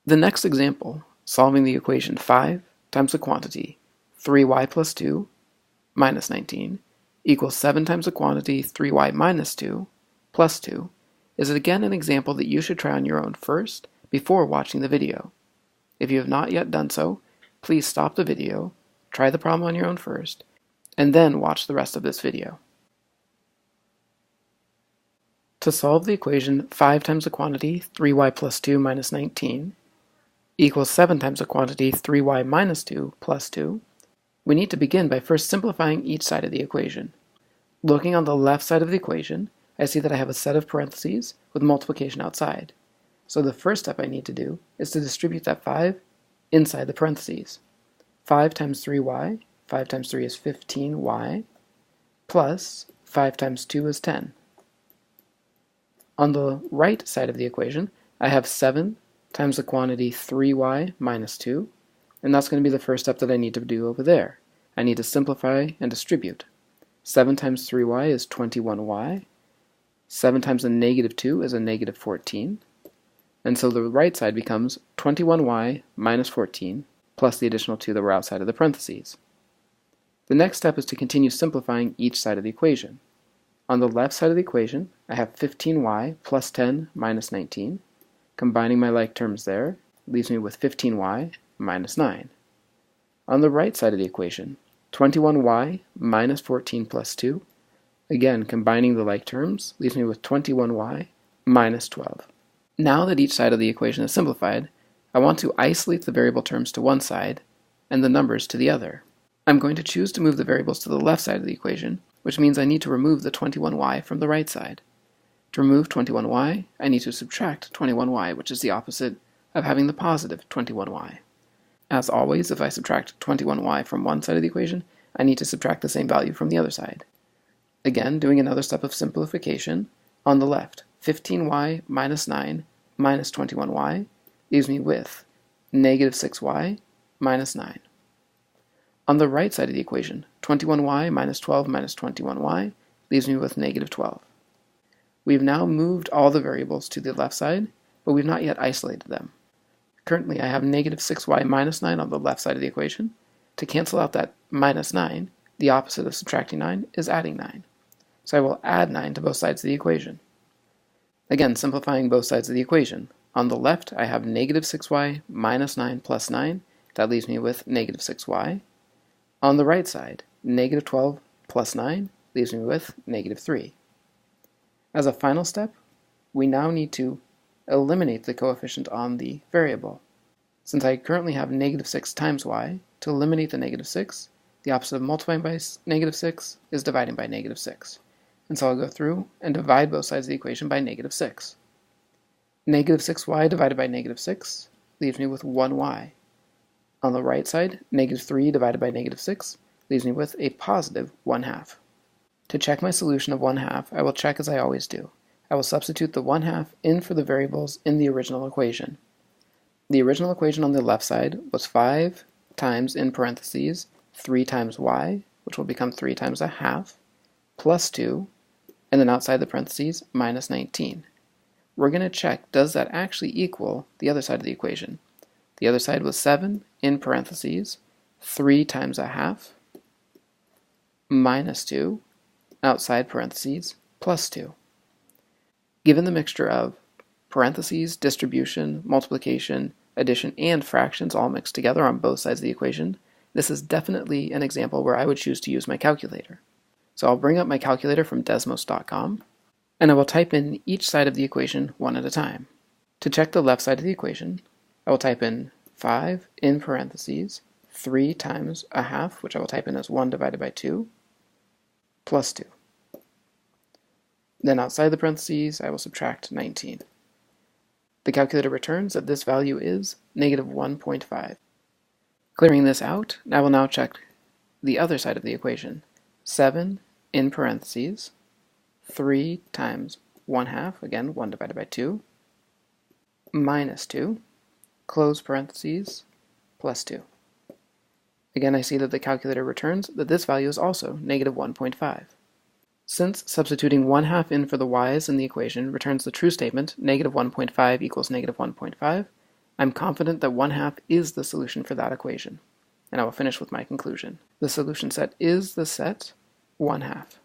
The next example, solving the equation 5 times the quantity 3y plus 2 minus 19 equals 7 times the quantity 3y minus 2 plus 2, is again an example that you should try on your own first before watching the video. If you have not yet done so, please stop the video, try the problem on your own first, and then watch the rest of this video. To solve the equation 5 times the quantity 3y plus 2 minus 19 equals 7 times the quantity 3y minus 2 plus 2, we need to begin by first simplifying each side of the equation. Looking on the left side of the equation, I see that I have a set of parentheses with multiplication outside. So the first step I need to do is to distribute that 5 inside the parentheses. 5 times 3y, 5 times 3 is 15y, plus 5 times 2 is 10. On the right side of the equation, I have 7 times the quantity 3y minus 2, and that's going to be the first step that I need to do over there. I need to simplify and distribute. 7 times 3y is 21y, 7 times a negative 2 is a negative 14, and so the right side becomes 21y minus 14 plus the additional 2 that were outside of the parentheses. The next step is to continue simplifying each side of the equation. On the left side of the equation, I have 15y plus 10 minus 19. Combining my like terms there leaves me with 15y minus 9. On the right side of the equation, 21y minus 14 plus 2. Again, combining the like terms leaves me with 21y minus 12. Now that each side of the equation is simplified, I want to isolate the variable terms to one side and the numbers to the other. I'm going to choose to move the variables to the left side of the equation, which means I need to remove the 21y from the right side. To remove 21y, I need to subtract 21y, which is the opposite of having the positive 21y. As always, if I subtract 21y from one side of the equation, I need to subtract the same value from the other side. Again, doing another step of simplification, on the left, 15y minus 9 minus 21y leaves me with negative 6y minus 9. On the right side of the equation, 21y minus 12 minus 21y leaves me with negative 12. We've now moved all the variables to the left side, but we've not yet isolated them. Currently, I have negative 6y minus 9 on the left side of the equation. To cancel out that minus 9, the opposite of subtracting 9 is adding 9. So I will add 9 to both sides of the equation. Again, simplifying both sides of the equation. On the left, I have negative 6y minus 9 plus 9. That leaves me with negative 6y. On the right side, negative 12 plus 9 leaves me with negative 3. As a final step, we now need to eliminate the coefficient on the variable. Since I currently have negative 6 times y, to eliminate the negative 6, the opposite of multiplying by negative 6 is dividing by negative 6. And so I'll go through and divide both sides of the equation by negative 6. Negative 6y divided by negative 6 leaves me with 1y. On the right side, negative 3 divided by negative 6 leaves me with a positive 1/2. To check my solution of 1/2, I will check as I always do. I will substitute the 1/2 in for the variables in the original equation. The original equation on the left side was 5 times, in parentheses, 3 times y, which will become 3 times 1/2, plus 2, and then outside the parentheses, minus 19. We're going to check, does that actually equal the other side of the equation? The other side was 7, in parentheses, 3 times 1/2, minus 2, outside parentheses, plus 2. Given the mixture of parentheses, distribution, multiplication, addition, and fractions all mixed together on both sides of the equation, this is definitely an example where I would choose to use my calculator. So I'll bring up my calculator from Desmos.com, and I will type in each side of the equation one at a time. To check the left side of the equation, I will type in 5 in parentheses, 3 times 1/2, which I will type in as 1 divided by 2, plus 2. Then outside the parentheses, I will subtract 19. The calculator returns that this value is negative 1.5. Clearing this out, I will now check the other side of the equation. 7 in parentheses, 3 times 1/2, again 1 divided by 2, minus 2, close parentheses, plus 2. Again, I see that the calculator returns that this value is also negative 1.5. Since substituting 1/2 in for the y's in the equation returns the true statement, negative 1.5 equals negative 1.5, I'm confident that 1/2 is the solution for that equation. And I will finish with my conclusion. The solution set is the set 1/2.